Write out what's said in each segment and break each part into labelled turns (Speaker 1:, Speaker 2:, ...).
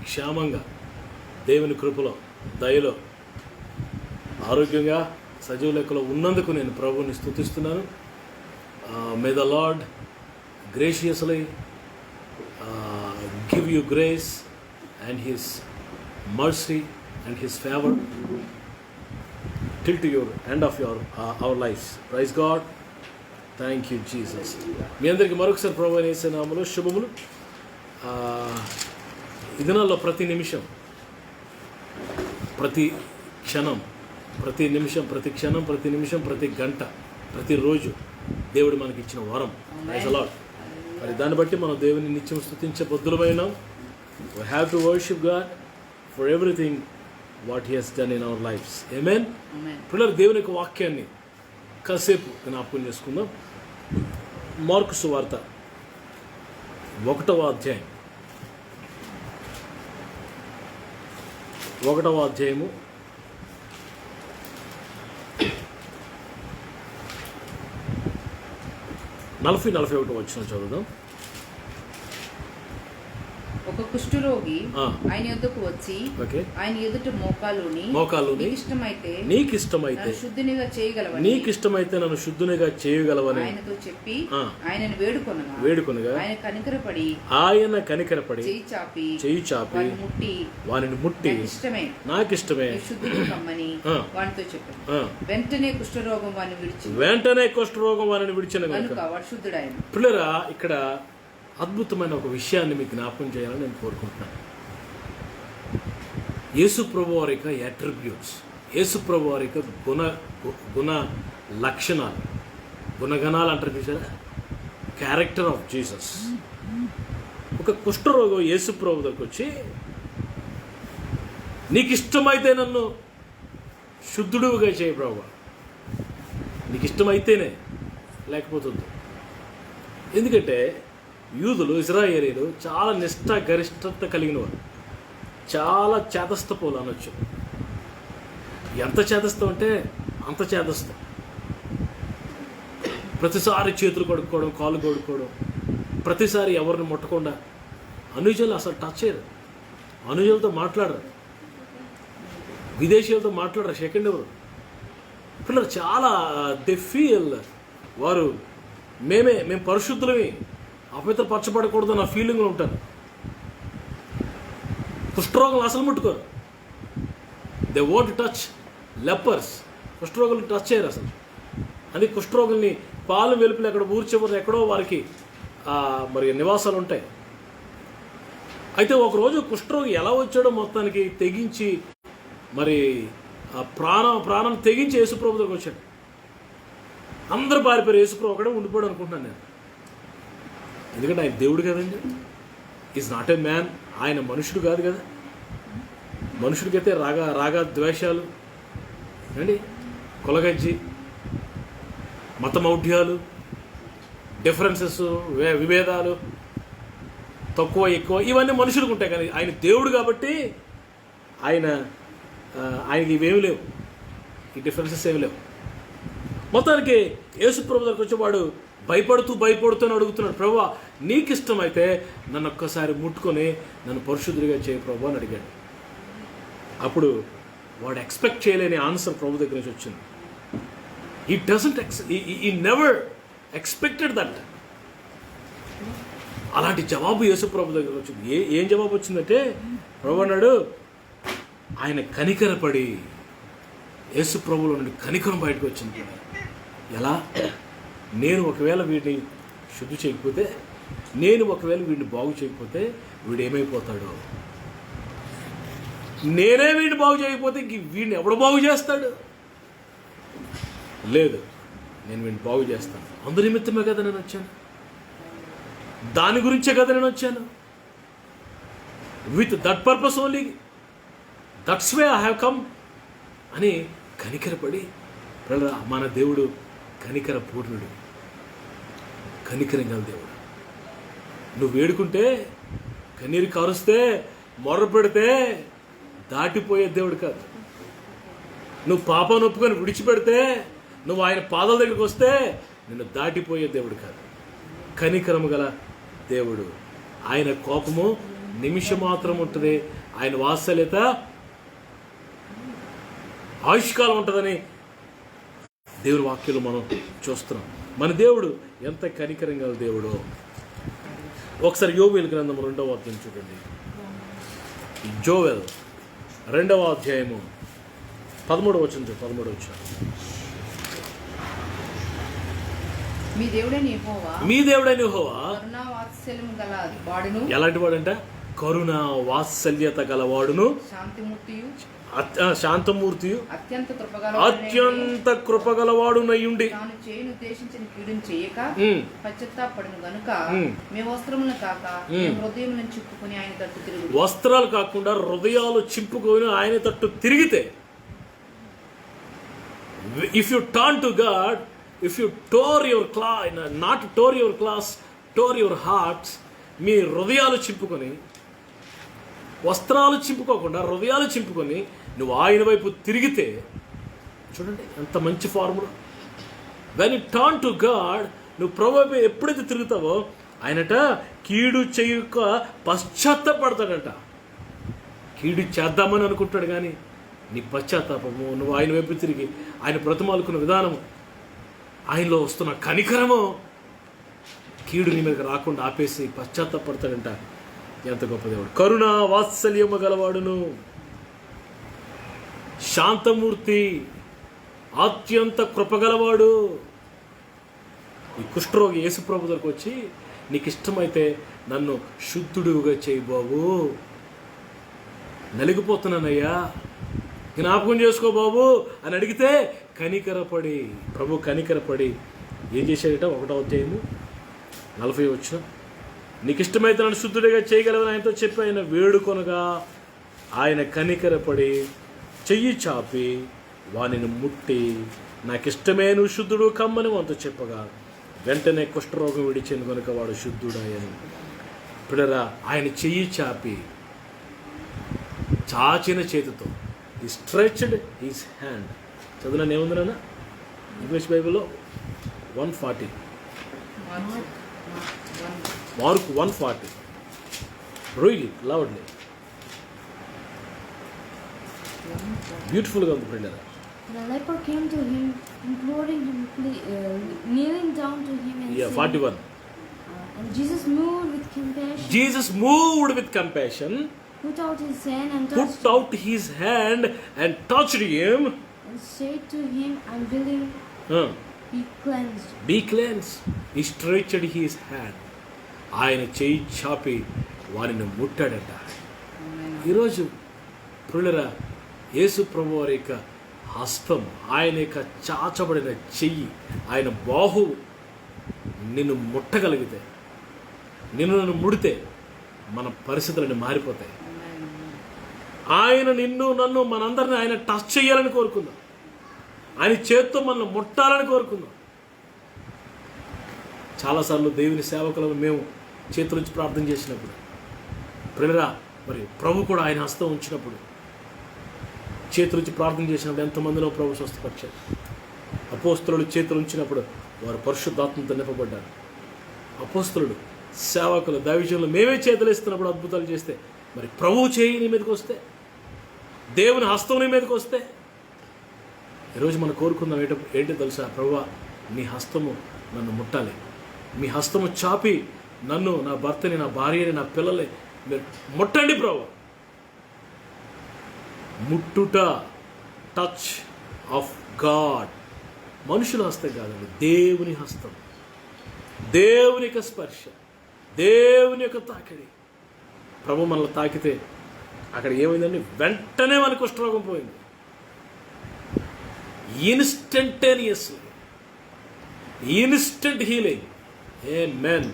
Speaker 1: క్షేమంగా దేవుని కృపలో దయలో ఆరోగ్యంగా సజీవ లెక్కలో ఉన్నందుకు నేను ప్రభువుని స్తుతిస్తున్నాను. May the Lord graciously give you grace and his mercy and his favor till to your end of our lives. Praise God. Thank you Jesus. మీ అందరికీ మరొకసారి ప్రభువైన యేసు నామములో శుభములు. ఈ దినాల్లో ప్రతి నిమిషం, ప్రతి క్షణం, ప్రతి నిమిషం, ప్రతి క్షణం, ప్రతి నిమిషం, ప్రతి గంట, ప్రతిరోజు దేవుడు మనకి ఇచ్చిన వరం. Praise the lord. మరి దాన్ని బట్టి మనం దేవుని నిత్యం స్తుతించే బుద్ధులమైనాం. We have to worship God for everything what he has done in our lives. Amen. పిల్లలు దేవుని యొక్క వాక్యాన్ని కాసేపు జ్ఞాపకం చేసుకుందాం. మార్కు సువార్త 1వ అధ్యాయం 40-41 వచ్చిన చదువుదాం.
Speaker 2: ఒక కుష్ఠరోగి ఆయన యొద్దకు వచ్చి ఆయన ఎదుట మోకాలుని నీకు ఇష్టమైతే
Speaker 1: నన్ను శుద్ధునిగా చేయగలవని
Speaker 2: ఆయనతో చెప్పి ఆయనను వేడుకొనగా
Speaker 1: ఆయన కనికరపడి చెయ్యి చాపి వానిని ముట్టి నాకిష్టమే
Speaker 2: శుద్ధుడు కమ్మని వానితో చెప్పాను. వెంటనే కుష్ఠరోగం వారిని విడిచిన కనుక వాడు శుద్ధుడాయన.
Speaker 1: పిల్లరా, ఇక్కడ అద్భుతమైన ఒక విషయాన్ని మీకు జ్ఞాపకం చేయాలని నేను కోరుకుంటున్నాను. యేసు ప్రభు వారి యొక్క అట్రిబ్యూట్స్, యేసు ప్రభు వారి యొక్క గుణ లక్షణాలు, గుణగణాలు అంటారు చూసారా, క్యారెక్టర్ ఆఫ్ జీసస్. ఒక కుష్ఠరోగం యేసు ప్రభు దగ్గరకు వచ్చి నీకు ఇష్టమైతే నన్ను శుద్ధుడుగా చేయ ప్రభు, నీకు ఇష్టమైతేనే, లేకపోతుంది. ఎందుకంటే యూదులు, ఇజ్రాయేలీలు చాలా నిష్ఠ గరిష్టత కలిగిన వారు, చాలా చేతస్థపోలు అనొచ్చు. ఎంత చేతస్థం అంటే అంత చేతస్థం. ప్రతిసారి చేతులు కడుక్కోవడం, కాళ్ళు కడుక్కోవడం, ప్రతిసారి ఎవరిని ముట్టకుండా. అనుజులు అసలు టచ్ చేయరు, అనుజులతో మాట్లాడరు, విదేశీయులతో మాట్లాడరు, సెకండ్ ఎవరు. పిల్లలు చాలా దే ఫీల్ వారు మేము పరిశుద్ధులమే, అపవిత్రపరచబడకూడదు నా ఫీలింగ్లో ఉంటారు. కుష్ఠరోగులు అసలు ముట్టుకోరు. They won't touch lepers. కుష్ఠరోగులు టచ్ చేయరు అసలు. అది కుష్ఠరోగుల్ని పాలు వెలుపులు ఎక్కడ ఊర్చివరు ఎక్కడో వారికి మరి నివాసాలు ఉంటాయి. అయితే ఒకరోజు కుష్ఠరోగి ఎలా వచ్చాడో మొత్తానికి తెగించి మరి ప్రాణం తెగించి యేసుప్రభు దగ్గరకు వచ్చాడు. అందరూ పారిపోయారు, యేసుప్రభు ఒకడే ఉండిపోయాడు అనుకుంటున్నాను నేను. ఎందుకంటే ఆయన దేవుడు కదండి, ఈజ్ నాట్ ఏ మ్యాన్. ఆయన మనుషుడు కాదు కదా. మనుషుడికైతే రాగా ద్వేషాలు అండి, కొలగజ్జి, మతమౌఢ్యాలు, డిఫరెన్సెస్, విభేదాలు, తక్కువ ఎక్కువ, ఇవన్నీ మనుషులకు ఉంటాయి. కానీ ఆయన దేవుడు కాబట్టి ఆయనకి ఇవేమి లేవు, ఈ డిఫరెన్సెస్ ఏమి లేవు. మొత్తానికి యేసుప్రభు దగ్గరకు వచ్చేవాడు భయపడుతూ అడుగుతున్నాడు, ప్రభువా నీకు ఇష్టమైతే నన్ను ఒక్కసారి ముట్టుకొని నన్ను పరిశుద్ధుడిగా చేయ ప్రభు అని అడిగాడు. అప్పుడు వాడు ఎక్స్పెక్ట్ చేయలేని ఆన్సర్ ప్రభు దగ్గర నుంచి వచ్చింది. he never expected that. అలాంటి జవాబు యేసు ప్రభు దగ్గర వచ్చింది. ఏం జవాబు వచ్చిందంటే, ప్రభు అన్నాడు, ఆయన కనికరపడి, యేసు ప్రభులో నుండి కనికరం బయటకు వచ్చింది. ఎలా? నేను ఒకవేళ వీడిని శుద్ధి చేయకపోతే, నేను ఒకవేళ వీడిని బాగు చేయకపోతే వీడు ఏమైపోతాడు? నేనే వీడిని బాగు చేయకపోతే ఇంక వీడిని ఎవడు బాగు చేస్తాడు? లేదు, నేను వీడిని బాగు చేస్తాను. అందు నిమిత్తమే కదా నేను వచ్చాను, దాని గురించే కదా నేను వచ్చాను. With that purpose only, that's way I have come అని కనికరపడి. మన దేవుడు కనికర పూర్ణుడు, కనికరం గల దేవుడు. నువ్వు వేడుకుంటే, కన్నీరు కారుస్తే, మొర్ర పెడితే దాటిపోయే దేవుడు కాదు. నువ్వు పాపాన్ని ఒప్పుకొని విడిచిపెడితే, నువ్వు ఆయన పాదాల దగ్గరికి వస్తే నిన్ను దాటిపోయే దేవుడు కాదు. కనికరము గల దేవుడు. ఆయన కోపము నిమిషం మాత్రం ఉంటుంది. ఆయన వాత్సల్యత ఆయుష్కాలం ఉంటుందని దేవుని వాక్యంలో మనం చూస్తున్నాం. మన దేవుడు ఎంత కనికరం గల దేవుడో. ఒకసారి యోవేలు గ్రంథం 2వ అధ్యాయం చూడండి. జోవెల్ 2వ అధ్యాయము 13వ వచనం. 13వ వచనం.
Speaker 2: మీ దేవుడైన యెహోవా కరుణా వాత్సల్యము గల వాడును.
Speaker 1: ఎలాంటి వాడంట? కరుణ వాత్సల్యత గలవాడును, శాంతమూర్తియు, అత్యంత కృపగలవాడునయ్యుండి
Speaker 2: తాను చేయను ఉద్దేశించిన కీడును చేయక పశ్చాత్తాపడును గనుక మీ వస్త్రములను కాక హృదయములను చింపుకొని ఆయన తట్టు తిరుగు.
Speaker 1: వస్త్రాలు కాకుండా హృదయాలు చింపుకొని ఆయన తట్టు తిరిగితే, if you turn to God, if you tore your not tore your clothes, tore your hearts, మీ హృదయాలు చింపుకొని, వస్త్రాలు చింపుకోకుండా హృదయాలు చింపుకొని నువ్వు ఆయన వైపు తిరిగితే, చూడండి ఎంత మంచి formula. When you turn to God, నువ్వు ప్రభు వైపు ఎప్పుడైతే తిరుగుతావో ఆయనట కీడు చేయక పశ్చాత్తాపడతాడంట. కీడు చేద్దామని అనుకుంటాడు కానీ నీ పశ్చాత్తాపము, నువ్వు ఆయన వైపు తిరిగి ఆయన బ్రతిమాలుకున్న విధానము, ఆయనలో వస్తున్న కనికరము కీడు నీ మీదకి రాకుండా ఆపేసి పశ్చాత్తాపడతాడంట. ఎంత గొప్ప దేవుడు. కరుణ వాత్సల్యము గలవాడును, శాంతమూర్తి, అత్యంత కృపగలవాడు. ఈ కుష్ఠరోగి యేసుప్రభు దగ్గరకు వచ్చి, నీకు ఇష్టమైతే నన్ను శుద్ధుడుగా చేయి బాబు, నలిగిపోతున్నానయ్యా, జ్ఞాపకం చేసుకో బాబు అని అడిగితే కనికరపడి, ప్రభు కనికరపడి ఏం చేశాడట? 1వ అధ్యాయము 40వ వచనం. నీకు ఇష్టమైతే నన్ను శుద్ధుడిగా చేయగలవని ఆయనతో చెప్పి ఆయన వేడుకొనగా ఆయన కనికరపడి చెయ్యి చాపి వానిని ముట్టి, నాకు ఇష్టమే నువ్వు శుద్ధుడు కమ్మని wanతో చెప్పగా వెంటనే కుష్ఠరోగం విడిచేను కనుక వాడు శుద్ధుడాయను. పిల్లరా, ఆయన చెయ్యి చాపి, చాచిన చేతితో, ఈ స్ట్రెచ్డ్ హిస్ హ్యాండ్. చదువునా ఏముంది నాన్న ఇంగ్లీష్ బైబిల్లో? 140, మార్క్ 140. Read it loudly. బ్యూటిఫుల్గా ఉంది పిల్లరా.
Speaker 3: The leper came to him, imploring him, kneeling down to him and saying,
Speaker 1: 41.
Speaker 3: And Jesus moved with compassion.
Speaker 1: Jesus moved with compassion,
Speaker 3: put out his hand and
Speaker 1: touched him,
Speaker 3: and said to him, I'm willing, be cleansed.
Speaker 1: Be cleansed. He stretched his hand. ఆయన చేయి చాపి వారిని ముట్టాడట. ఈరోజు ప్రియులరా, యేసు ప్రభు వారి యొక్క హస్తం, ఆయన యొక్క చాచబడిన చెయ్యి, ఆయన బాహు నిన్ను ముట్టగలిగితే, నన్ను ముడితే మన పరిస్థితులన్నీ మారిపోతాయి. ఆయన నిన్ను నన్ను మనందరినీ ఆయన టచ్ చేయాలని కోరుకుందాం. ఆయన చేత్తో మనల్ని ముట్టాలని కోరుకుందాం. చాలాసార్లు దేవుని సేవకులను మేము చేతుల నుంచి ప్రార్థన చేసినప్పుడు, ప్రియులరా, మరి ప్రభు కూడా ఆయన హస్తం ఉంచినప్పుడు, చేతుల నుంచి ప్రార్థన చేసినప్పుడు ఎంతమందిలో ప్రభు స్వస్థపరిచారు. అపోస్తలుడు చేతులు ఉంచినప్పుడు వారు పరిశుద్ధాత్మతో నింపబడ్డారు. అపోస్తలుడు, సేవకులు, దైవజనులు మేమే చేతులు ఇస్తున్నప్పుడు అద్భుతాలు చేస్తే, మరి ప్రభు చేయి నీ మీదకి వస్తే, దేవుని హస్తం నీ మీదకి వస్తే, ఈరోజు మనం కోరుకుందాం ఏంటో తెలుసా? ప్రభువా, నీ హస్తము నన్ను ముట్టాలి, మీ హస్తము చాపి నన్ను, నా భర్తని, నా భార్యని, నా పిల్లల్ని మీరు ముట్టండి ప్రభు. ముట్టుట, టచ్ ఆఫ్ గాడ్, మనుషుల హస్తం కాదండి, దేవుని హస్తం, దేవుని యొక్క స్పర్శ, దేవుని యొక్క తాకిడి. ప్రభు మనల్ని తాకితే అక్కడ ఏమైందండి? వెంటనే మన కుష్ఠరోగం పోయింది. Instantaneously, instant healing. ఆమేన్.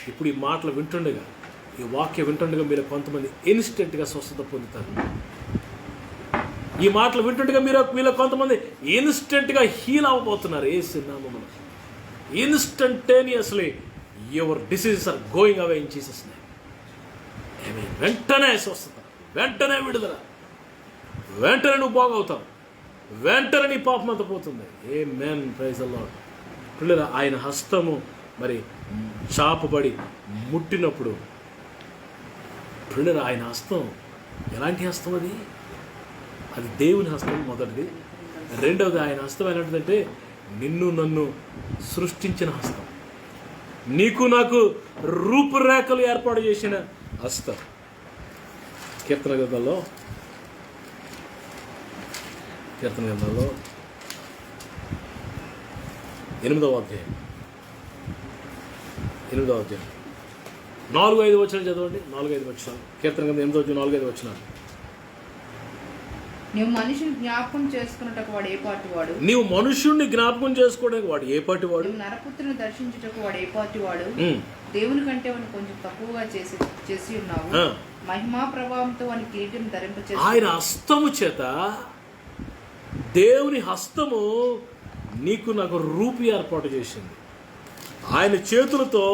Speaker 1: ఇప్పుడు ఈ మాటలు వింటుండగా, ఈ వాక్యం వింటుండగా మీరు కొంతమంది ఇన్స్టెంట్గా స్వస్థత పొందుతారు. ఈ మాటలు వింటుండగా మీలో కొంతమంది ఇన్స్టెంట్గా హీల్ అవ్వబోతున్నారు. యేసునామములో instantaneously your diseases are going away in Jesus name. Amen. వెంటనే స్వస్థత, వెంటనే విడుదల, వెంటనే నువ్వు బాగవుతావు, వెంటనే నీ పాపం అంత పోతుంది. ఆమేన్. Praise the Lord. పిల్లలు, ఆయన హస్తము మరి చాపబడి ముట్టినప్పుడు ప్రియులారా, ఆయన హస్తం ఎలాంటి హస్తం అది? అది దేవుని హస్తం మొదటిది. రెండవది ఆయన హస్తం ఎలాంటిదంటే నిన్ను నన్ను సృష్టించిన హస్తం, నీకు నాకు రూపురేఖలు ఏర్పాటు చేసిన హస్తం. కీర్తన గ్రంథంలో 8వ అధ్యాయం 4-5 వచనాలు చదవండి. 4-5 వచనాలు. కీర్తన గ్రంథం 8వ అధ్యాయం 4-5 వచనాలు.
Speaker 2: నీవు మనుషుని జ్ఞాపకం చేసుకున్నటకు వాడు ఏ పాటి వాడు?
Speaker 1: నీవు మనుష్యుణ్ణి జ్ఞాపకం చేసుకోవడానికి వాడు ఏ పాటి వాడు?
Speaker 2: నీవు నరపుత్రుని దర్శించుటకు వాడు ఏ పాటి వాడు? దేవుని కంటే వాడిని కొంచెం తక్కువగా చేసి ఉన్నావు. మహిమా ప్రభావంతో వాని కిరీటం ధరింపచేసి. ఆయన
Speaker 1: హస్తము చేత, దేవుని హస్తము నీకు నాకు రూపు ఏర్పాటు చేసింది. ఆయన చేతులతో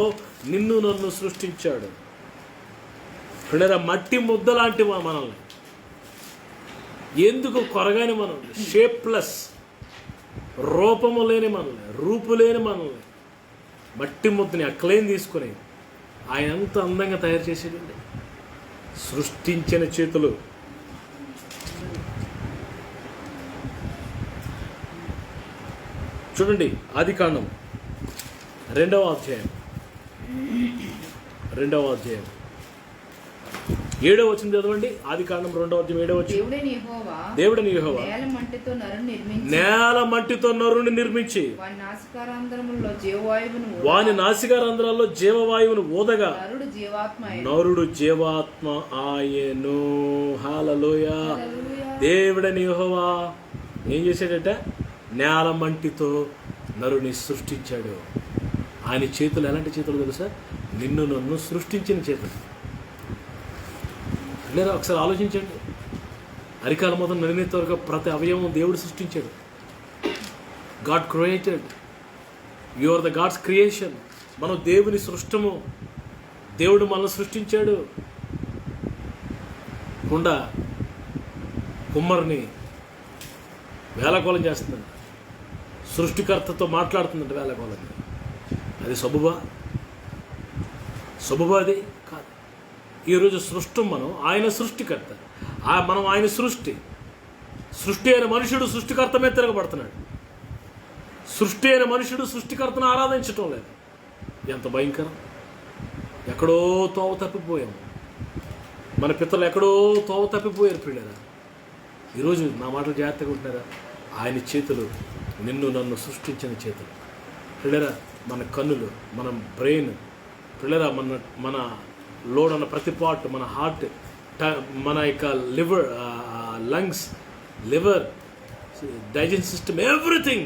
Speaker 1: నిన్ను నన్ను సృష్టించాడు. మట్టి ముద్ద లాంటి మనల్ని, ఎందుకు కొరగాని మనల్ని, షేప్లెస్, రూపము లేని మనల్ని, రూపు లేని మనల్ని, మట్టి ముద్దని అక్కలేని తీసుకుని ఆయన ఎంత అందంగా తయారు చేసేదండి. సృష్టించిన చేతులు. చూడండి, ఆదికాండం 2వ అధ్యాయం 7వ వచనం చదవండి. ఆదికాండం 2వ అధ్యాయం 7వ వచనం. దేవుడైన యెహోవా నేల మట్టితో నరుని నిర్మించి వాని నాసికారంధ్రాల్లో జీవవాయువును ఊదగా నరుడు జీవాత్మ ఆయను. హల్లెలూయా. దేవుడైన యెహోవా ఏం చేశాడట? నేల మంటితో నరుని సృష్టించాడు. ఆయన చేతులు ఎలాంటి చేతులు తెలుసా? నిన్ను నన్ను సృష్టించిన చేతులు. లేదా ఒకసారి ఆలోచించండి. అరికాల మొదలు నడినేంత వరకు ప్రతి అవయవం దేవుడు సృష్టించాడు. God created. You are the God's creation. మనం దేవుని సృష్టము. దేవుడు మనల్ని సృష్టించాడు. కుండ కుమ్మరిని వేలకోలం చేస్తుందండి. సృష్టికర్తతో మాట్లాడుతుందంట వేలకోలం. అది సబుబా అది కాదు. ఈరోజు సృష్టం మనం. ఆయన సృష్టికర్త, మనం ఆయన సృష్టి అయిన మనుషుడు సృష్టికర్త మీద తిరగబడుతున్నాడు. సృష్టి అయిన మనుషుడు సృష్టికర్తను ఆరాధించటం లేదు. ఎంత భయంకరం. ఎక్కడో తోవ తప్పిపోయాం. మన పితరులు ఎక్కడో తోవ తప్పిపోయారు. పిల్లరా, ఈరోజు నా మాటలు జాగ్రత్తగా ఉంటున్నారా? ఆయన చేతులు నిన్ను నన్ను సృష్టించిన చేతులు. పిల్లరా, మన కన్నులు, మన బ్రెయిన్, పిల్లరా, మన లోడ్ అన్న ప్రతి పార్ట్, మన హార్ట్, మన యొక్క lungs, liver, digestion system, everything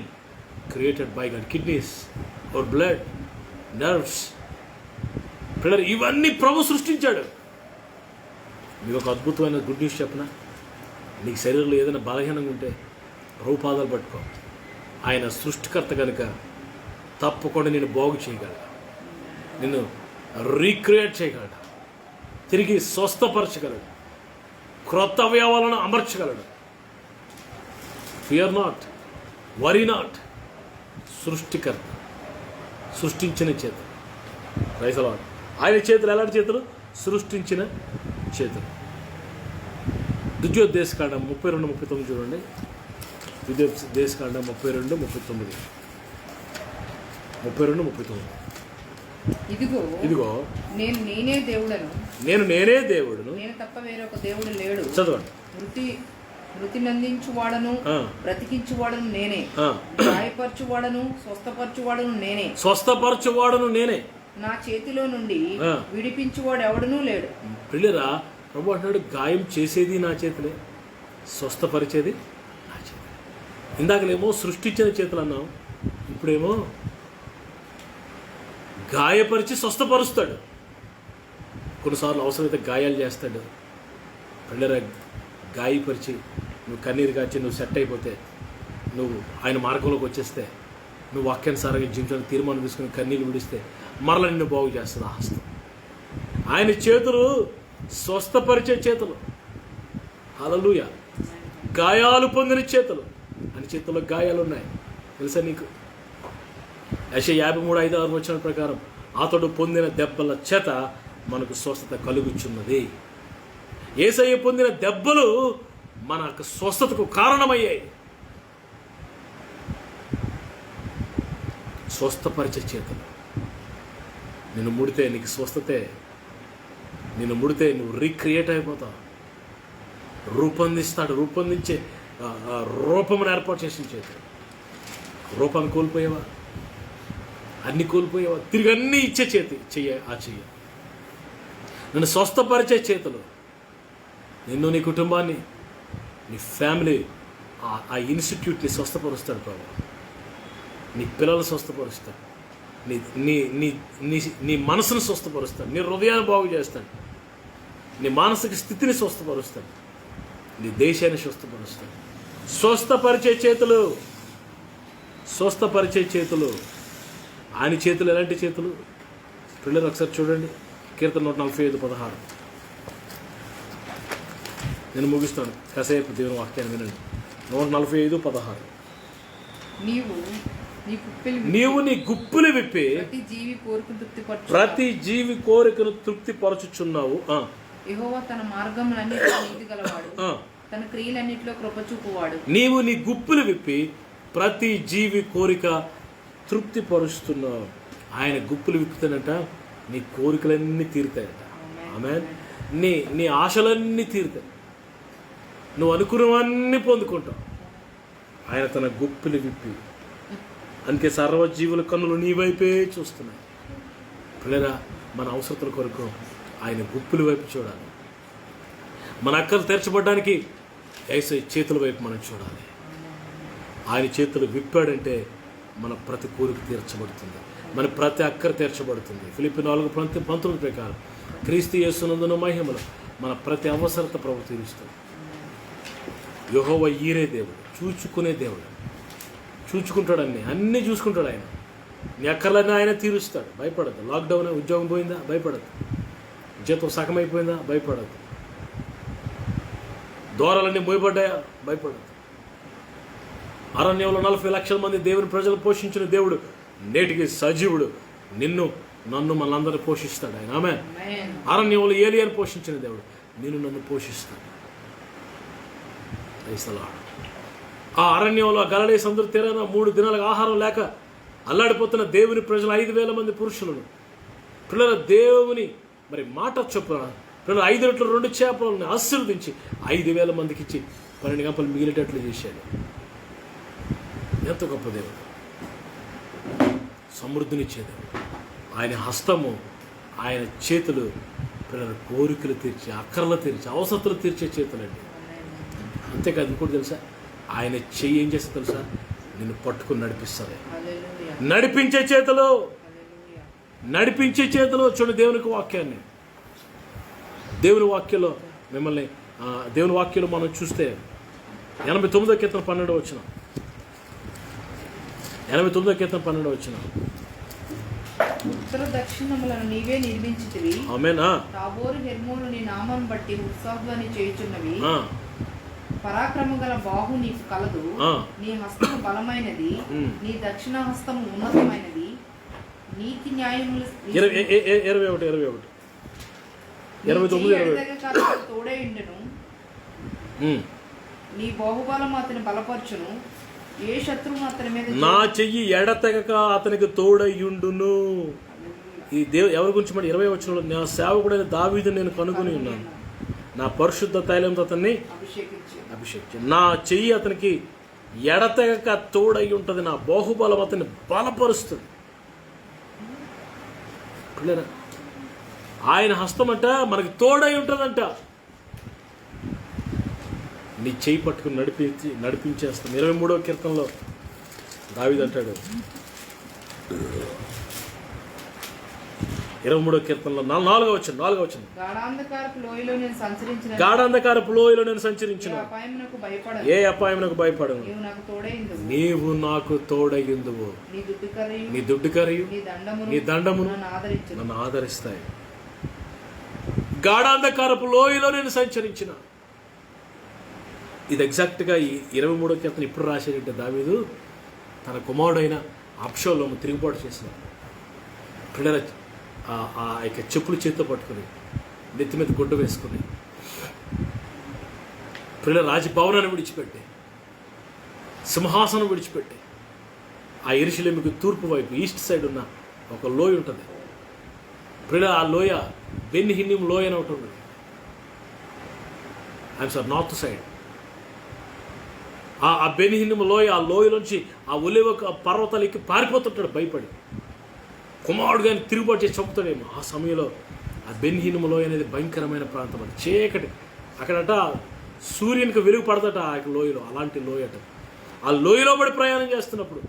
Speaker 1: created by God. Kidneys, our blood, nerves, పిల్లలు, ఇవన్నీ ప్రభు సృష్టించాడు. మీకు ఒక అద్భుతమైన గుడ్ న్యూస్ చెప్పనా? నీకు శరీరంలో ఏదైనా బలహీనంగా ఉంటే ప్రభు పాదాలు పట్టుకో. ఆయన సృష్టికర్త కనుక తప్పకుండా నేను బాగు చేయగలడు, నిన్ను రీక్రియేట్ చేయగలడు, తిరిగి స్వస్థపరచగలడు, క్రొత్త అవయవాలను అమర్చగలడు. Fear not, worry not. సృష్టికర్త, సృష్టించిన చేతులు. Praise the Lord. ఆయన చేతులు ఎలాంటి చేతులు? సృష్టించిన చేతులు. ద్వితీయోపదేశకాండం 32-39 చూడండి. ద్వితీయోపదేశకాండం 32-39. ఇదిగో
Speaker 2: నేను నేనే దేవుడును,
Speaker 1: నేను
Speaker 2: తప్ప వేరొక దేవుడు లేడు.
Speaker 1: చదవండి.
Speaker 2: మృతి నందించువాడను బ్రతికించువాడను నేనే, గాయపరచువాడను స్వస్థపరచువాడను నేనే, నా చేతిలో నుండి విడిపించువాడు ఎవడనూ లేడు.
Speaker 1: పిల్లరా, ప్రభు అంటున్నాడు, గాయం చేసేది నా చేతులే, స్వస్థపరిచేది నా చేతులే. ఇందాకలేమో సృష్టించిన చేతులు అన్నాం, ఇప్పుడేమో గాయపరిచి స్వస్థపరుస్తాడు. కొన్నిసార్లు అవసరమైతే గాయాలు చేస్తాడు. పిల్లరా, గాయపరిచి నువ్వు కన్నీరు కాచి నువ్వు సెట్ అయిపోతే, నువ్వు ఆయన మార్గంలోకి వచ్చేస్తే, నువ్వు వాక్యానుసారంగా జీవించడానికి తీర్మానం తీసుకుని కన్నీళ్ళు విడిస్తే మరల నిన్ను బాగు చేస్తుంది ఆ హస్తం. ఆయన చేతులు స్వస్థపరిచే చేతులు. హల్లెలూయా. గాయాలు పొందిన చేతులు. ఆయన చేతుల్లో గాయాలు ఉన్నాయి తెలుసా నీకు? యెషయా 53:5-6 వచనం ప్రకారం అతడు పొందిన దెబ్బల చేత మనకు స్వస్థత కలుగుచున్నది. యేసయ్య పొందిన దెబ్బలు మన యొక్క స్వస్థతకు కారణమయ్యాయి. స్వస్థపరిచే చేతులు. నిన్ను ముడితే నీకు స్వస్థతే. నిన్ను ముడితే నువ్వు రీక్రియేట్ అయిపోతావు. రూపొందించే రూపమును ఏర్పాటు చేసిన చేతులు. రూపాన్ని కోల్పోయావా? అన్ని కోల్పోయావా? తిరిగి అన్నీ ఇచ్చే చెయ్య. నన్ను స్వస్థపరిచే చేతులు. నిన్ను, నీ కుటుంబాన్ని, నీ ఫ్యామిలీ, ఆ ఇన్స్టిట్యూట్ని స్వస్థపరుస్తాడు ప్రభు. నీ పిల్లలు స్వస్థపరుస్తాడు. నీ నీ నీ నీ నీ మనసును స్వస్థపరుస్తాడు. నీ హృదయాన్ని బాగు చేస్తాడు. నీ మానసిక స్థితిని స్వస్థపరుస్తాడు. నీ దేశాన్ని స్వస్థపరుస్తాడు. స్వస్థపరిచే చేతులు. ఆయన చేతులు ఎలాంటి చేతులు? పిల్లలు ఒకసారి చూడండి. కీర్తన 145:16. నేను ముగిస్తాను. కాసేపు దేవుని వాక్యాన్ని వినండి. 145:16. నీవు నీ గుప్పులు విప్పి ప్రతి జీవి కోరికను తృప్తిపరచుచున్నావు.
Speaker 2: యెహోవా తన మార్గములన్నిటిలో నీతి గలవాడు, తన క్రియలన్నిటిలో కృప చూపువాడు.
Speaker 1: నీవు నీ గుప్పులు విప్పి ప్రతి జీవి కోరిక తృప్తిపరుస్తున్నావు. ఆయన గుప్పులు విప్పుతానంట, నీ కోరికలన్నీ తీరుతాయట. ఆమేన్. నీ ఆశలన్నీ తీరుతాయి. నువ్వు అనుకున్నవన్నీ పొందుకుంటావు. ఆయన తన గుప్పులు విప్పి. అందుకే సర్వజీవుల కన్నులు నీ వైపే చూస్తున్నాయి. పిల్లరా, మన అవసరతల కొరకు ఆయన గుప్పుల వైపు చూడాలి. మన అక్కలు తెరచబడ్డానికి యేసయ్య చేతుల వైపు మనం చూడాలి. ఆయన చేతులు విప్పాడంటే మన ప్రతి కోరిక తీర్చబడుతుంది. మన ప్రతి అక్కర తీర్చబడుతుంది. ఫిలిప్పీ 4:19 ప్రకారం క్రీస్తు యేసునందున మహిమలో మన ప్రతి అవసరత ప్రభు తీరుస్తాడు. యెహోవా ఈరే దేవుడు, చూచుకునే దేవుడు. చూచుకుంటాడు, అన్నీ చూసుకుంటాడు ఆయన. నీ అక్కర్లన్నీ ఆయన తీరుస్తాడు. భయపడద్దు. లాక్డౌన్, ఉద్యోగం పోయిందా? భయపడద్దు. జీతం సగమైపోయిందా? భయపడద్దు. దూరాలన్నీ మోయబడ్డాయా? భయపడద్దు. అరణ్యంలో 40 లక్షల మంది దేవుని ప్రజలు పోషించిన దేవుడు నేటికి సజీవుడు. నన్ను మనందరినీ పోషిస్తాడు ఆయన. ఆమె అరణ్యంలో ఏలియాను పోషించిన దేవుడు నన్ను పోషిస్తాడు. ఆ అరణ్యంలో గలిలయ సముద్ర తీరాన 3 దినాలకు ఆహారం లేక అల్లాడిపోతున్న దేవుని ప్రజలు 5,000 మంది పురుషులను పిల్లల దేవుని మరి మాట చొప్పున పిల్లలు 5 రొట్టెలు 2 చేపలను ఆశీర్వదించి 5,000 మందికి ఇచ్చి 12 గంపలు మిగిలేటట్లు చేశాడు. ఎంత గొప్ప దేవుడు! సమృద్ధినిచ్చేది ఆయన హస్తము, ఆయన చేతులు పిల్లల కోరికలు తీర్చి, అక్కర్లు తీర్చి, అవసరతలు తీర్చే చేతులండి. అంతేకాదు ఇంకోటి తెలుసా, ఆయన చెయ్యి ఏం చేస్తే తెలుసా, నిన్ను పట్టుకుని నడిపిస్తుంది. నడిపించే చేతులు చూడండి. దేవునికి వాక్యాన్ని, దేవుని వాక్యంలో మిమ్మల్ని దేవుని వాక్యంలో మనం చూస్తే 89వ కీర్తన 12వ వచనం. 89వ కీర్తన 12వ వచనం.
Speaker 2: ఉత్తర దక్షిణములను నీవే నిర్మించితివి.
Speaker 1: ఆమేనా.
Speaker 2: తాబోరు హెర్మోను నీ నామం బట్టి ఉత్సాహాన్ని చేయుచున్నవి. పరాక్రమ గల బాహు నీకు కలదు. నీ హస్తము బలమైనది, నీ దక్షిణ హస్తము ఉన్నతమైనది. నీతి న్యాయములు 21 తోడై ఉండెను. నీ బాహుబలము అతని బలపరచును. ఏ శత్రువు అతని మీద
Speaker 1: నా చెయ్యి ఎడతెగక అతనికి తోడయ్యుండును. ఈ ఎవరి గురించి మరి 20వ వచనంలో, నా సేవకుడైన దావీదు నేను కనుగొని ఉన్నాను, నా పరిశుద్ధ తైలంతో అతన్ని అభిషేకించి, నా చెయ్యి అతనికి ఎడతెగక తోడై ఉంటుంది, నా బాహుబలం అతన్ని బలపరుస్తుంది. ఆయన హస్తం అంట మనకి తోడై ఉంటుందంట. నీ చెయ్యి పట్టుకుని నడిపించేస్తాం. 23వ కీర్తనలో దావీదు అంటాడు, 23వ కీర్తనలో 4వ వచనం.
Speaker 2: గాఢాంధకారపు లోయలో నేను సంచరించిన
Speaker 1: ఏ అపాయమునకు భయపడను. నీవు నాకు తోడయ్యుందువు. నీ దుడ్డు కరియు నీ దండమును నన్ను ఆదరిస్తాయి. గాఢాంధకారపు లోయలో నేను సంచరించిన. ఇది ఎగ్జాక్ట్గా ఈ 23వ కీర్తన ఇప్పుడు రాసేటంటే దావీదు తన కుమారుడైన అబ్షాలోము తిరుగుబాటు చేసిన పిల్లల ఆ యొక్క చెప్పులు చేతితో పట్టుకుని, నెత్తి మీద గుడ్డ వేసుకుని, పిల్ల రాజభవనాన్ని విడిచిపెట్టి, సింహాసనం విడిచిపెట్టి, ఆ యెరూషలేముకు తూర్పు వైపు ఈస్ట్ సైడ్ ఉన్న ఒక లోయ ఉంటుంది. పిల్ల ఆ లోయ బెన్ హిన్నిం లోయ అని ఒకటి ఉంటుంది. నార్త్ సైడ్ ఆ బెన్ హిన్నిం లోయ, ఆ లోయలోంచి ఆ ఒలివ పర్వతాలకి పారిపోతుంటాడు భయపడి. కుమారుడు కానీ తిరుగుబాటు చేసి చంపుతాడేమో. ఆ సమయంలో ఆ బెన్ హిన్నిం లోయ అనేది భయంకరమైన ప్రాంతం అది, చీకటి. అక్కడట సూర్యునికి వెలుగు పడదట ఆ లోయలో. అలాంటి లోయ అట. ఆ లోయలో పడి ప్రయాణం చేస్తున్నప్పుడు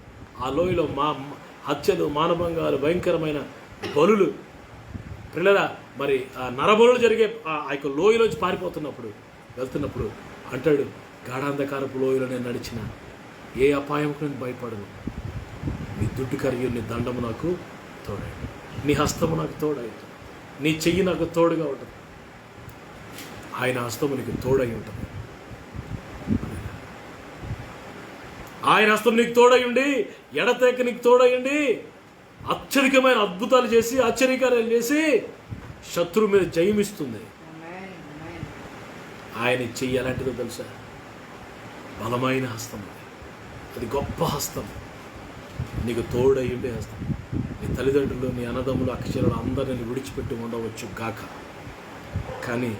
Speaker 1: ఆ లోయలో హత్యలు, మానభంగాలు, భయంకరమైన బలులు, పిల్లల మరి ఆ నరబలులు జరిగే ఆ యొక్క లోయలోంచి పారిపోతున్నప్పుడు వెళ్తున్నప్పుడు అంటాడు, గాఢాంధకారపు లోయలో నేను నడిచిన ఏ అపాయంకు నేను భయపడను. నీ దుడ్డు కరిగి నీ దండము నాకు తోడైంది, నీ హస్తము నాకు తోడైంది, నీ చెయ్యి నాకు తోడుగా ఉంటుంది. ఆయన హస్తము నీకు తోడై ఉంటుంది. ఆయన హస్తం నీకు తోడై ఉండి, ఎడతెక్క నీకు తోడై ఉండి, అత్యధికమైన అద్భుతాలు చేసి, ఆశ్చర్యకార్యాలు చేసి శత్రువు మీద జయమిస్తుంది. ఆయన చెయ్యి ఎలాంటిదో తెలుసా? బలమైన హస్తం. అది గొప్ప హస్తం, నీకు తోడై ఉండే హస్తం. నీ తల్లిదండ్రులు, నీ అన్నదమ్ములు, అక్కచెల్లెలు అందరిని విడిచిపెట్టి ఉండవచ్చు గాక, కానీ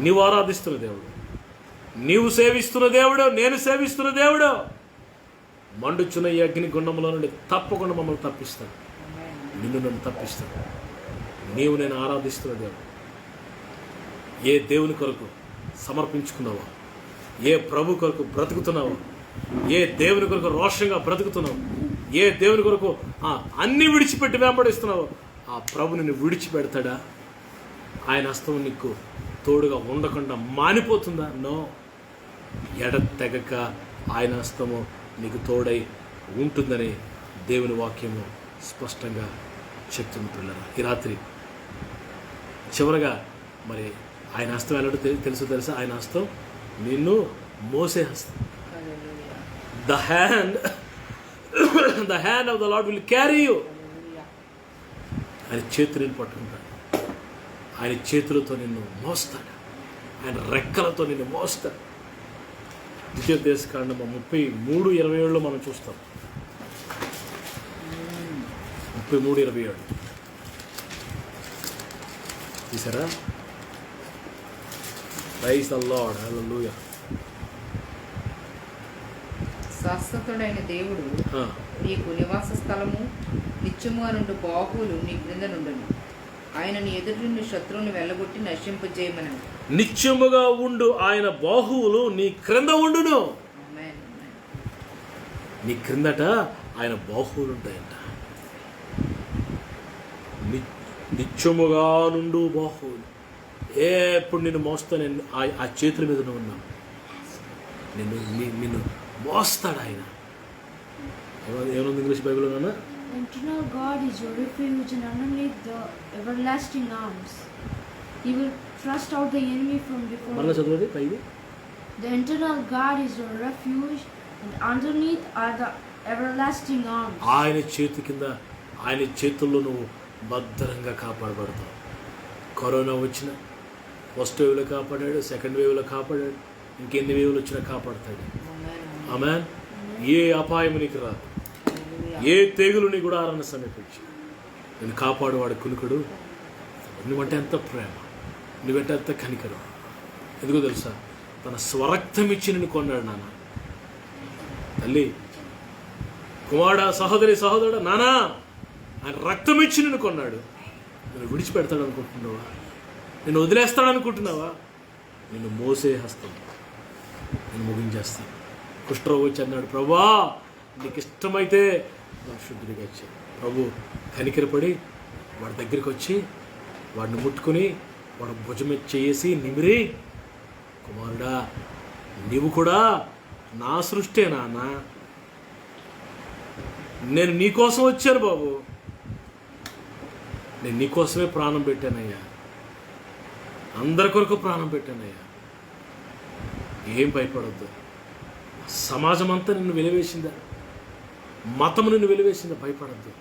Speaker 1: నీవు ఆరాధిస్తున్న దేవుడు, నీవు సేవిస్తున్న దేవుడు, నేను సేవిస్తున్న దేవుడు మండుచున్న ఈ అగ్ని గుండంలో నుండి తప్పకుండా మమ్మల్ని తప్పిస్తాడు. నిన్ను నన్ను తప్పిస్తాడు. నీవు నేను ఆరాధిస్తున్న దేవుడు. ఏ దేవుని కొరకు సమర్పించుకున్నావో, ఏ ప్రభు కొరకు బ్రతుకుతున్నావో, ఏ దేవుని కొరకు రోషంగా బ్రతుకుతున్నావు, ఏ దేవుని కొరకు అన్నీ విడిచిపెట్టి వెంబడిస్తున్నావో, ఆ ప్రభు నిన్ను విడిచిపెడతాడా? ఆయన హస్తం నీకు తోడుగా ఉండకుండా మానిపోతుందా? నో. ఎడతెగక ఆయన హస్తము నీకు తోడై ఉంటుందని దేవుని వాక్యము స్పష్టంగా చెప్తుంది. పిల్లలు, ఈ రాత్రి చివరగా మరి ఆయన హస్తం ఎలాంటి తెలుసా? ఆయన హస్తం నిన్ను మోసే హస్తం. The hand of the lord will carry you. ఆయన చేతులను పట్టుకుంటాడు, ఆయన చేతులతో నిన్ను మోస్తాడు, ఆయన రెక్కలతో నిన్ను మోస్తాడు. ద్వితీయోపదేశకాండం 33:27 మనం చూస్తాం. 33:27 చూసారా? ప్రైజ్ ద లార్డ్, హల్లెలూయా.
Speaker 2: శాశ్వతుడైన దేవుడు నీకు నివాస స్థలము, నిత్యముగా నుండి బాహువులు నీ క్రింద నుండును. ఆయన నీ ఎదుటి నుండి శత్రువుని వెళ్ళగొట్టి నశింపజేయమని.
Speaker 1: నిత్యముగా ఉండు ఆయన బాహువులు నీ క్రింద ఉండును. నీ క్రిందట ఆయన బాహువులు ఉంటాయంట. నిత్యముగా నుండు బాహువులు. ఎప్పుడు నిన్ను మోస్తా, నేను ఆ చేతుల మీద ఉన్నాను, నిన్ను మోస్తాడు ఆయన. ఏమన్నా English బైబిల్లోనా?
Speaker 3: Eternal God is your refuge, and underneath the everlasting arms He will thrust out the enemy from before you.
Speaker 1: చదవండి పైది.
Speaker 3: The eternal God is your refuge, and underneath are the everlasting arms.
Speaker 1: ఆయన చేతి కింద, ఆయన చేతుల్లో నువ్వు భద్రంగా కాపాడబడతావు. Corona వచ్చిన ఫస్ట్ వేవ్లో కాపాడాడు, సెకండ్ వేవ్లో కాపాడాడు, ఇంకెన్ని వేవ్లు వచ్చినా కాపాడతాడు. ఆమేన్. ఏ అపాయం నీకు రాదు, ఏ తెగులు నీ గుడారాన్ని సమీపించి నేను కాపాడువాడు కునుకుడు. నువ్వంటే ఎంత ప్రేమ, నువ్వంటే ఎంత కనికరం. ఎందుకో తెలుసా? తన స్వరక్తం ఇచ్చి నిన్ను కొన్నాడు నాన్న. తల్లి, కుమారుడా, సహోదరుడా, నానా, ఆయన రక్తం ఇచ్చి నిన్ను కొన్నాడు. నిన్ను విడిచిపెడతాడు అనుకుంటున్నావా? నిన్ను వదిలేస్తాడు అనుకుంటున్నావా? నిన్ను మోసే హస్తం, నేను ముగించేస్తాను. కుష్ఠరోగి వచ్చి అన్నాడు, ప్రభువా నీకు ఇష్టమైతే శుద్ధుడిగా వచ్చాడు. ప్రభు కనికరపడి వాడి దగ్గరికి వచ్చి వాడిని ముట్టుకుని వాడు భుజం చేసి నిమిరి, కుమారుడా నీవు కూడా నా సృష్టే నాన్న, నేను నీకోసం వచ్చాను బాబు, నేను నీకోసమే ప్రాణం పెట్టానయ్యా, అందరి కొరకు ప్రాణం పెట్టానయ్యా, ఏం భయపడొద్దు. సమాజం అంతా నిన్ను వెలివేసిందా, మతము నిన్ను వెలివేసిందా, భయపడద్దు.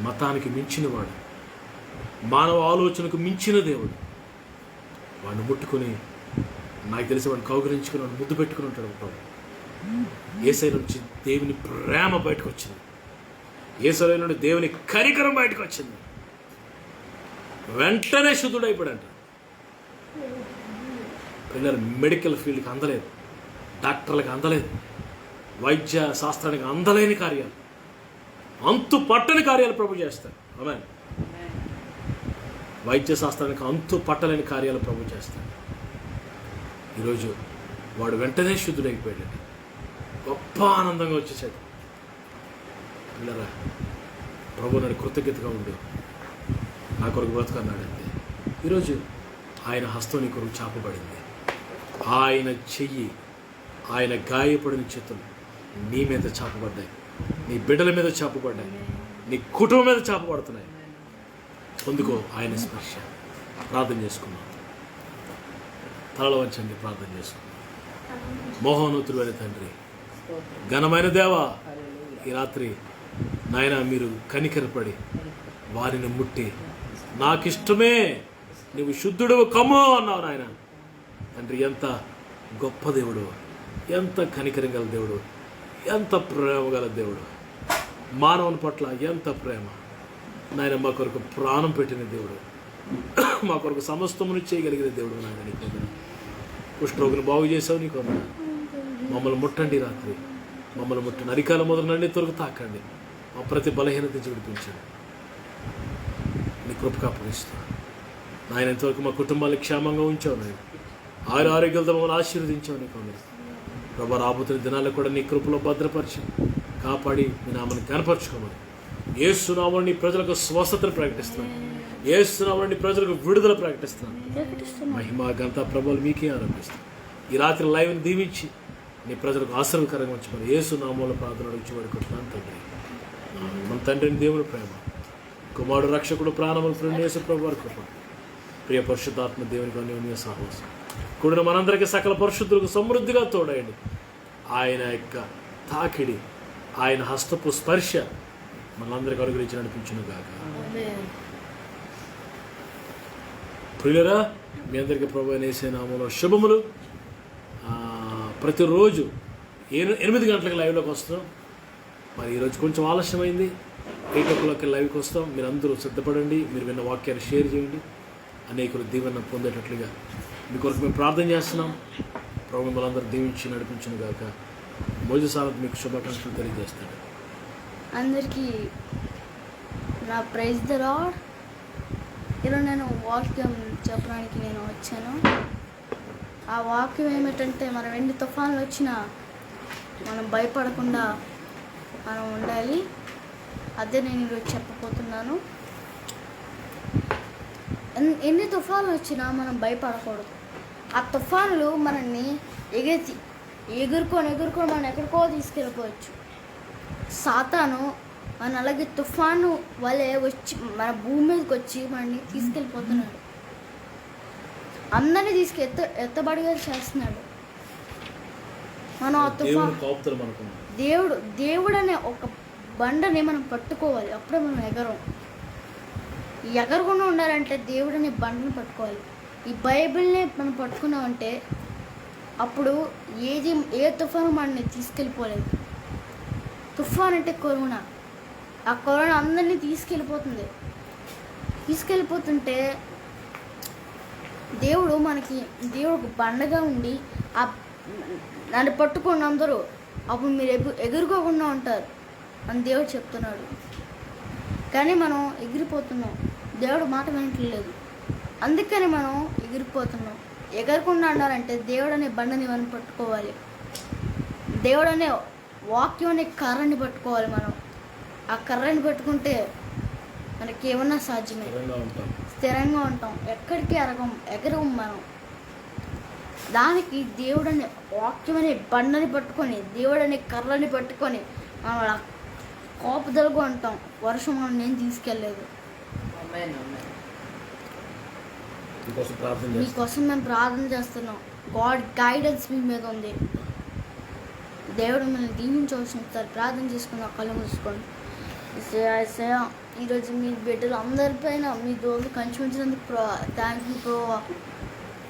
Speaker 1: మతానికి మించినవాడు, మానవ ఆలోచనకు మించిన దేవుడు, వాడిని ముట్టుకొని నాకు తెలిసి వాడిని కౌగిలించుకుని వాడు ముద్దు పెట్టుకుని ఉంటాడు ప్రభు. యేసయ్య నుంచి దేవుని ప్రేమ బయటకు వచ్చింది, యేసయ్య నుండి దేవుని కనికరం బయటకు వచ్చింది. వెంటనే శుద్ధుడైపోయాడంట. పిల్లలు మెడికల్ ఫీల్డ్కి అందలేదు, డాక్టర్లకు అందలేదు, వైద్య శాస్త్రానికి అందలేని కార్యాలు, అంతు పట్టని కార్యాలు ప్రభు చేస్తారు. ఆమేన్. వైద్య శాస్త్రానికి అంతు పట్టలేని కార్యాలు ప్రభు చేస్తాడు. ఈరోజు వాడు వెంటనే శుద్ధుడైపోయాడు, గొప్ప ఆనందంగా వచ్చేసాడు. పిల్లరా, ప్రభు నాడు కృతజ్ఞతగా ఉండు, నా కొరకు బ్రతుకన్నాడు అంతే. ఈరోజు ఆయన హస్తం నీ కొరకు చాపబడింది, ఆయన చెయ్యి, ఆయన గాయపడిన చేతులు నీ మీద చాపబడ్డాయి, నీ బిడ్డల మీద చాపబడ్డాయి, నీ కుటుంబం మీద చాపబడుతున్నాయి. పొందుకో ఆయన స్పర్శ. ప్రార్థన చేసుకున్నాం, తలలో వంచండి, ప్రార్థన చేసుకున్నాం. మోహోన్నతుడైన తండ్రి, ఘనమైన దేవా, ఈ రాత్రి నాయన మీరు కనికరపడి వారిని ముట్టి, నాకిష్టమే నువ్వు శుద్ధుడు కమ్మో అన్నావు నాయన. తండ్రి, ఎంత గొప్ప దేవుడు, ఎంత కనికరం గల దేవుడు, ఎంత ప్రేమ గల దేవుడు, మానవుని పట్ల ఎంత ప్రేమ నాయన. మా కొరకు ప్రాణం పెట్టిన దేవుడు, మా కొరకు సమస్తమును చేయగలిగిన దేవుడు నాయన. నీకు వందనాలు. కుష్ఠరోగిని బాగు చేసావు, నీకు వందనాలు. మమ్మల్ని ముట్టండి, రాత్రి మమ్మల్ని ముట్టండి, అరికాల మొదలు నుండి తొలగు తాకండి, మా ప్రతి బలహీనత నుంచి విడిపించండి. నీ కృపకు అప్పగిస్తాను నాయన. ఇంతవరకు మా కుటుంబాన్ని క్షేమంగా ఉంచావు నాయన, ఆరోగ్యాలతో మమ్మల్ని ఆశీర్వదించావు. నీకు వందనాలు ప్రభా. రాబోతున్న దినాల్లో కూడా నీ కృపలో భద్రపరిచి కాపాడి మీ నామాన్ని కనపరుచుకోమని యేసు నామములో నీ ప్రజలకు స్వస్థతను ప్రకటిస్తున్నాను, యేసు నామములో నీ ప్రజలకు విడుదల ప్రకటిస్తున్నాను. మహిమ ఘనత ప్రభువులు మీకే ఆరంభిస్తాను. ఈ రాత్రి లైవ్ని దీవించి నీ ప్రజలకు ఆశీర్వదకరంగా ఉంచమని యేసు నామములో ప్రార్థన అడిగి వేడుకుంటున్నాను తండ్రి. మన తండ్రిని దేవుని ప్రేమ, కుమారుడు రక్షకుడు ప్రాణములు ప్రేమ యేసు ప్రభు వారి కృప, ప్రియ పరిశుద్ధాత్మ దేవునికి అన్యోన్య సహవాసం కూడిన మనందరికీ సకల పరిశుద్ధులకు సమృద్ధిగా తోడయండి. ఆయన యొక్క తాకిడి, ఆయన హస్తపు స్పర్శ మనందరికీ అనుగ్రహించి నడిపించును గాక. ప్రియులరా, మీ అందరికీ ప్రభువైన యేసు నామములో శుభములు. ప్రతిరోజు 8 గంటలకు లైవ్లోకి వస్తున్నాం. మరి ఈరోజు కొంచెం ఆలస్యమైంది, 8 o'clock లైవ్కి వస్తాం. మీరు అందరూ సిద్ధపడండి, మీరు విన్న వాక్యాన్ని షేర్ చేయండి, అనేకులు దీవెన పొందేటట్లుగా మీ కొరకు మేము ప్రార్థన చేస్తున్నాం. ప్రభు మిమ్మల్ని అందరూ దీవించి నడిపించును గాక. మోజు సార్ మీకు శుభాకాంక్షలు తెలియజేస్తాడు.
Speaker 3: అందరికీ నా ప్రైజ్ ద లార్డ్. ఈరోజు నేను వాక్యం చెప్పడానికి నేను వచ్చాను. ఆ వాక్యం ఏమిటంటే, మనం ఎన్ని తుఫాన్లు వచ్చినా మనం భయపడకుండా మనం ఉండాలి. అదే నేను ఈరోజు చెప్పబోతున్నాను. ఎన్ని తుఫాన్లు వచ్చినా మనం భయపడకూడదు. ఆ తుఫాన్లు మనల్ని ఎగురుకొని మనం ఎక్కడికో తీసుకెళ్ళిపోవచ్చు. సాతాను మన అలాగే తుఫాను వలె వచ్చి మన భూమి మీదకి వచ్చి మనల్ని తీసుకెళ్ళిపోతున్నాడు, అందరినీ ఎత్తబడిగా చేస్తున్నాడు. మనం ఆ తుఫాను దేవుడు అనే ఒక బండని మనం పట్టుకోవాలి, అప్పుడే మనం ఎగరకుండా ఉండాలంటే దేవుడు అనే బండని పట్టుకోవాలి. ఈ బైబిల్ని మనం పట్టుకున్నామంటే అప్పుడు ఏ తుఫాను మనల్ని తీసుకెళ్ళిపోలేదు. తుఫాన్ అంటే కరోనా, ఆ కరోనా అందరినీ తీసుకెళ్ళిపోతుంటే దేవుడు ఒక బండగా ఉండి నన్ను పట్టుకోండి అందరూ, అప్పుడు మీరు ఎగురుకోకుండా ఉంటారు అని దేవుడు చెప్తున్నాడు. కానీ మనం ఎగిరిపోతున్నాం, దేవుడు మాట వినట్లేదు. అందుకని మనం ఎగిరిపోతున్నాం. ఎగరకుండా ఉండాలంటే దేవుడు అనే బండని మనం పట్టుకోవాలి, దేవుడు అనే వాక్యం అనే కర్రని పట్టుకోవాలి. మనం ఆ కర్రని పట్టుకుంటే మనకి ఏమన్నా సాధ్యమే, స్థిరంగా ఉంటాం, ఎక్కడికి ఎగరం మనం. దానికి దేవుడు అనే వాక్యం అనే బండని పట్టుకొని, దేవుడు అనే కర్రని పట్టుకొని మనం కోపదలుగా ఉంటాం. వర్షం మనం నేను తీసుకెళ్ళలేదు. మీకోసం మేము ప్రార్థన చేస్తున్నాం. గాడ్ గైడెన్స్ మీ మీద ఉంది. దేవుడు మిమ్మల్ని దీవించవలసిన సార్ ప్రార్థన చేసుకుని కళ్ళు మూసుకోండి. ఈరోజు మీ బిడ్డలు అందరిపైన మీ రోజు కంచి ఉంచినందుకు థ్యాంక్ యూ ప్రభా.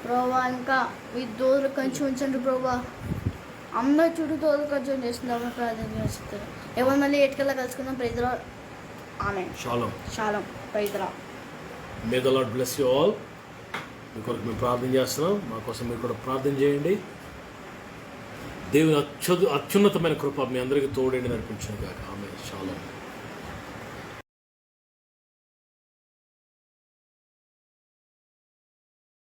Speaker 3: ప్రభా ఇంకా మీ దోదులు కంచి ఉంచండి ప్రభా. అందరూ చుట్టూ దోదులు కంచి చేస్తున్నాము ప్రార్థన చేస్తారు. ఎవరు మళ్ళీ ఎటుకల్లా కలుసుకుందాం. ప్రైజ్లా. ఆమె షాలం. Praise the Lord.
Speaker 1: May the Lord bless you all. మీ కొరకు మేము ప్రార్థన చేస్తున్నాం. మా కోసం మీరు కూడా ప్రార్థన చేయండి. దేవుని అత్యున్నతమైన కృప మీ అందరికీ తోడేండి నడిపించాను కాక. ఆమె షాలం.